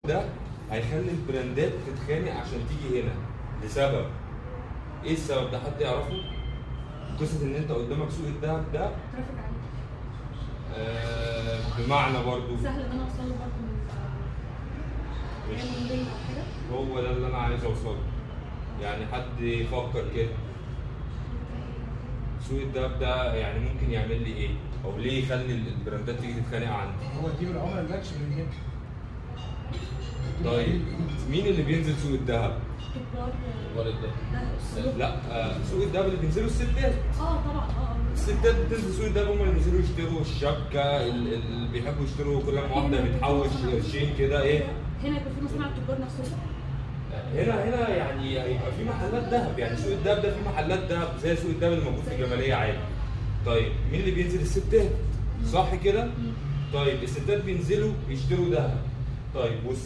ده هيخلي البراندات تتخانق عشان تيجي هنا لسبب. ايه السبب ده؟ حد يعرفه؟ قصه ان انت قدامك سوق الذهب ده ترافيك عالي. بمعنى برضو سهل ان انا اوصل له برضه من مش المدينة او حاجه. هو ده اللي انا عايز اوصله. يعني حد يفكر كده، سوق الذهب ده يعني ممكن يعمل لي ايه؟ او ليه يخلي البراندات تيجي تتخانق عندي؟ هو يجيب العملاء اللانش من هنا. طيب مين اللي بينزل سوق الذهب؟ تجار الذهب. لا سوق الذهب اللي بينزلوا الستات. طبعا الستات بتنزل سوق الذهب، هم اللي بينزلوا يشتروا الشبكه، اللي بيحبوا يشتروا كل ما واحده بتحوش قرشين كده ايه. هنا يبقى في مصانع التجار نفسهم. هنا يعني يبقى في محلات ذهب، يعني سوق الذهب ده في محلات ذهب زي سوق الذهب اللي موجود في الجماليه عادي. طيب مين اللي بينزل؟ الستات، صح كده؟ طيب الستات بينزلوا يشتروا ذهب. طيب والست